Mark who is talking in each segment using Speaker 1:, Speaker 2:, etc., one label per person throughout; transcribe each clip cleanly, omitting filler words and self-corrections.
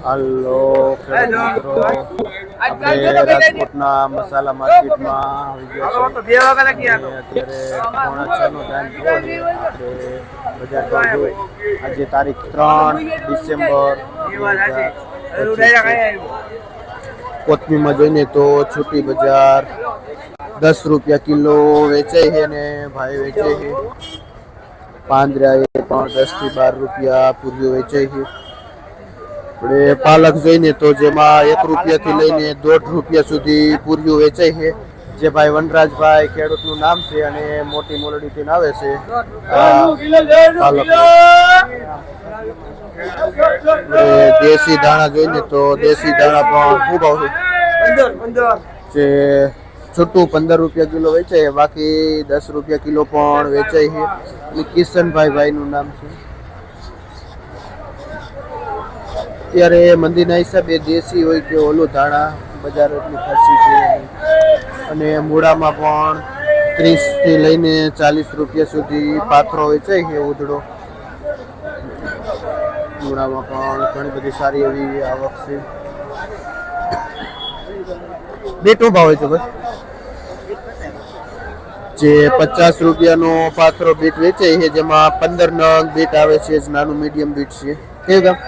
Speaker 1: હાલો મિત્રો, આપણે રાજકોટના મસાલા માર્કેટમાં અત્યારે 5:30નો ટાઈમ છે. આપણે બજાર ભાવ આજે તારીખ 3 ડિસેમ્બર 2025. કોથમીરમાં જોઈને તો છૂટી બજાર 10 રૂપિયા કિલો વેચાય છે અને ભાઈ વેચાય છે. પાંદડા એ પણ 10 થી 12 રૂપિયા પૂરીઓ વેચાય છે. આપણે પાલક જોઈને તો જેમાં 1 રૂપિયાથી લઈને 1.5 રૂપિયા સુધી પૂરીઓ વેચાય છે. જે ભાઈ વનરાજભાઈ ખેડૂતનું નામ છે અને મોટી મોલડીથી આવે છે. દેશી દાણા જોઈને તો દેશી દાણા પણ ખૂબ આવે છે. છૂટું 15 રૂપિયા કિલો વેચાય, બાકી 10 રૂપિયા કિલો પણ વેચાય છે. કિશનભાઈ નું નામ છે. અત્યારે મંદીના હિસાબે દેશી હોય કે ઓલું ધાણા બજાર એટલી ખાસી છે. અને મૂળામાં પણ 30 થી લઈને 40 રૂપિયા સુધી પાથરો વેચાય છે. ઉધડો મૂળામાં પણ ઘણી બધી સારી એવી આવક છે. બીટનો ભાવ હોય છે ભાઈ, જે 50 રૂપિયાનો પાથરો બીટ વેચાય છે, જેમાં 15 નંગ બીટ આવે છે. નાનું મીડિયમ બીટ છે. કેવું ગામ?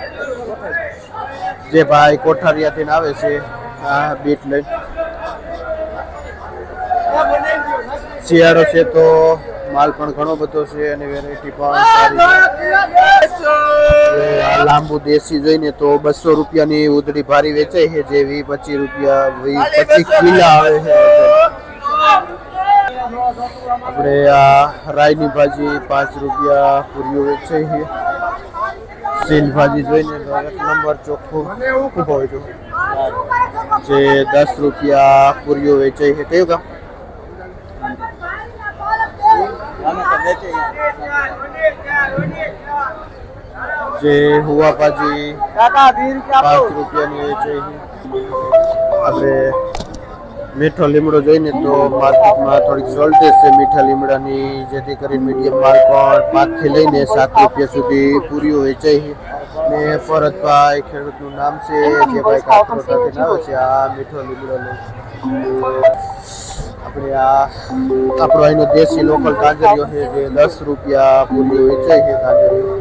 Speaker 1: જે ભાઈ કોઠારિયાથી આવે છે આ બીટ લઈ. શિયાળો છે તો માલ પણ ઘણો બધો છે અને વેરાયટી પણ સારી. લાંબુ દેશી જોઈને તો 200 રૂપિયાની ઉધડી ભારી વેચાય છે, જે 20-25 રૂપિયા 25 કિલા આવે છે. આપણે આ રાયની ભાજી 5 રૂપિયા પૂરીઓ વેચાય છે. સીલ ભાજી જોઈને તો 1 નંબર ચોખ્ખું ઉભો હોય છે, જે 10 રૂપિયા પૂરીઓ વેચાય છે. કયું કામ? જે હુવા ભાજી 5 રૂપિયાની વેચાય છે. આપણે મીઠો લીમડો જોઈને તો માર્કેટમાં થોડીક શોર્ટેજ છે મીઠા લીમડાની, જેથી કરીને મીડિયમ માલ પણ 5 થી લઈને 7 રૂપિયા સુધી પૂરીઓ વેચાય છે. ને ફરતભાઈ ખેડૂતનું નામ છે, જે ભાઈ કાકરોટાથી આવે છે આ મીઠો લીમડો લઈ. આપણે આ આપણો અહીંનો દેશી લોકલ તાંજરિયો છે, જે 10 રૂપિયા પૂરીઓ વેચાય છે. તાંજરિયો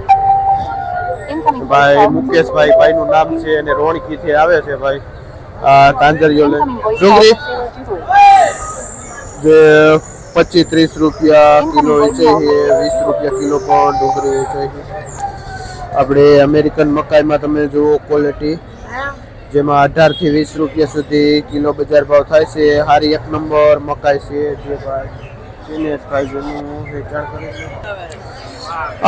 Speaker 1: ભાઈ મુકેશભાઈ ભાઈનું નામ છે અને રોણકીથી આવે છે ભાઈ. આ તાંજરિયો લે ડુંગળી જે 25-30 રૂપિયા કિલો વેચાય છે. 20 રૂપિયા કિલો પણ ડુંગળી વેચાય છે. આપણે અમેરિકન મકાઈમાં તમે જુઓ ક્વોલિટી, જેમાં 18 થી 20 રૂપિયા સુધી કિલો બજાર ભાવ થાય છે. સારી 1 નંબર મકાઈ છે, જે ભાઈ દિનેશભાઈ જેનું વેચાણ કરે છે.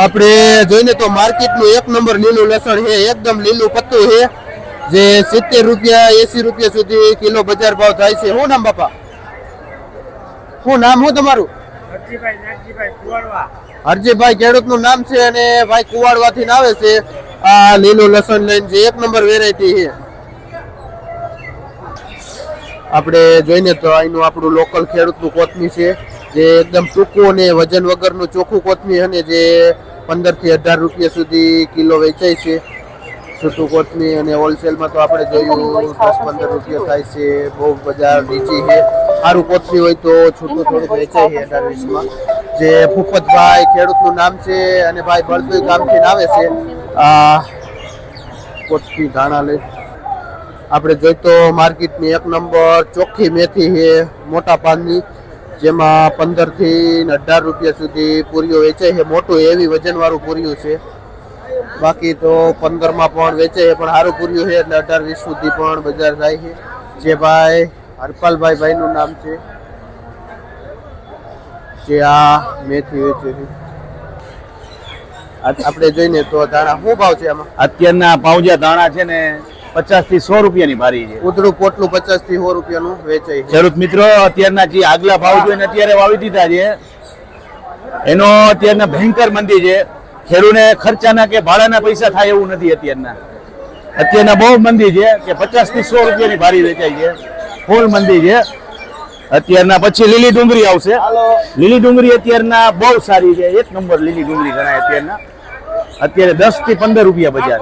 Speaker 1: આપણે જોઈને તો માર્કેટનું 1 નંબર લીલું લસણ છે, એકદમ લીલું પત્તું છે, જે 70 રૂપિયા 80 રૂપિયા સુધી કિલો બજાર ભાવ થાય છે. શું નામ બાપા? શું નામ? શું તમારું? હરજીભાઈ ખેડૂતનું નામ છે અને ભાઈ કુવાડવાથી આવે છે આ લીલું લસણ લઈને, જે 1 નંબર વેરાયટી છે. આપણે જોઈને તો અહીંનું આપણું લોકલ ખેડૂતનું કોથમી છે, જે એકદમ ટૂંકું અને વજન વગરનું ચોખ્ખું કોથમી અને જે 15 થી 18 રૂપિયા સુધી કિલો વેચાય છે. છૂટું કોથમી અને હોલસેલમાં તો આપણે જોયું 10-15 રૂપિયા થાય છે. બહુ બજાર નીચી છે. સારું કોથમી હોય તો છૂટું થોડુંક વેચાય છે 18-20માં. જે ભૂપતભાઈ ખેડૂતનું નામ છે અને ભાઈ બળદોઈ ગામથી આવે છે આ કોથમી ધાણા લઈ. આપણે જોઈ તો માર્કેટની 1 નંબર ચોખ્ખી મેથી છે મોટા પાનની, જેમાં 15 થી 18 રૂપિયા સુધી પૂરીઓ વેચાય છે. મોટું એવી વજનવાળું પૂરીયું છે. બાકી તો 15માં પણ વેચાય છે, પણ સારું પૂર્યું છે એટલે 18-20 સુધી પણ બજાર જાય છે. જે ભાઈ હરપાલભાઈ ભાઈનું નામ છે, જે આ મેથી વેચે છે. આપણે જોઈને તો ધાણા શું ભાવ છે આમાં?
Speaker 2: અત્યારના પાઉજા ધાણા છે ને 50 થી 100 રૂપિયાની ભારી છે.
Speaker 1: ઉધડું પોટલું 50 થી 100 રૂપિયાનું વેચાય છે.
Speaker 2: ખેડૂત મિત્રો અત્યારના જે આગલા ભાવ જોઈને અત્યારે વાવી દીધા છે, એનો અત્યારના ભયંકર મંદી છે. ખેડૂતને ખર્ચાના કે ભાડાના પૈસા થાય એવું નથી. અત્યારના બહુ મંદી છે કે 50 થી 100 રૂપિયાની ભારી વેચાય છે. ફૂલ મંદી છે અત્યારના. પછી લીલી ડુંગળી આવશે. લીલી ડુંગળી અત્યારના બહુ સારી છે, 1 નંબર લીલી ડુંગળી ગણાય અત્યારના. અત્યારે 10 થી 15 રૂપિયા બજાર.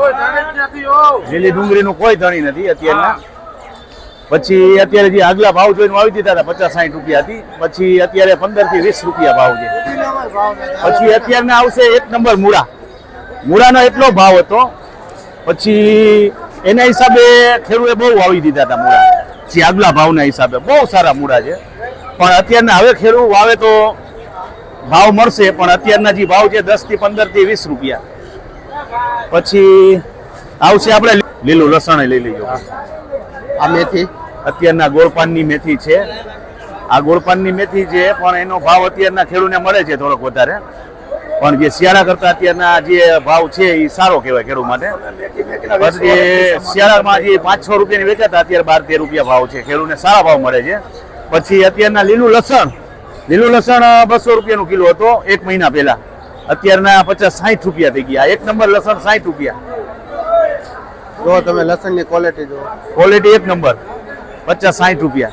Speaker 2: લીલી ડુંગળીનું કોઈ ધણી નથી અત્યારના. પછી અત્યારે જે આગલા ભાવ જોઈને વાવી દીધા હતા 50-60 રૂપિયા હતી, પછી અત્યારે 15 થી 20 રૂપિયા ભાવ છે. પછી અત્યારના આવશે 1 નંબર મૂળા. મૂળાનો એટલો ભાવ હતો, પછી એના હિસાબે ખેડૂતે બહુ વાવી દીધા હતા મૂળા. જે આગલા ભાવના હિસાબે બહુ સારા મૂળા છે. પણ અત્યારના હવે ખેડૂત વાવે તો ભાવ મળશે, પણ અત્યારના જે ભાવ છે 10 થી 15 થી 20 રૂપિયા. પછી આવશે આપણે લીલું લસણ લઈ લેજો.
Speaker 1: આ મેથી
Speaker 2: અત્યારના ગોળપાનની મેથી છે. આ ગોળપાનની મેથી છે, પણ એનો ભાવ અત્યારના ખેડૂતને મળે છે થોડોક વધારે. પણ જે શિયાળા કરતા અત્યારના જે ભાવ છે એ સારો કહેવાય ખેડૂત માટે. પછી શિયાળામાં જે 5-6 રૂપિયાની વેચાતા અત્યારે 12-13 રૂપિયા ભાવ છે. ખેડૂતને સારા ભાવ મળે છે. પછી અત્યારના લીલું લસણ 200 રૂપિયાનું કિલો હતો 1 મહિના પહેલા. અત્યારના 50-60 રૂપિયા થઈ ગયા. 1 નંબર લસણ 60 રૂપિયા.
Speaker 1: જો તમે લસણની ક્વોલિટી જો,
Speaker 2: ક્વોલિટી 1 નંબર 50-60 રૂપિયા.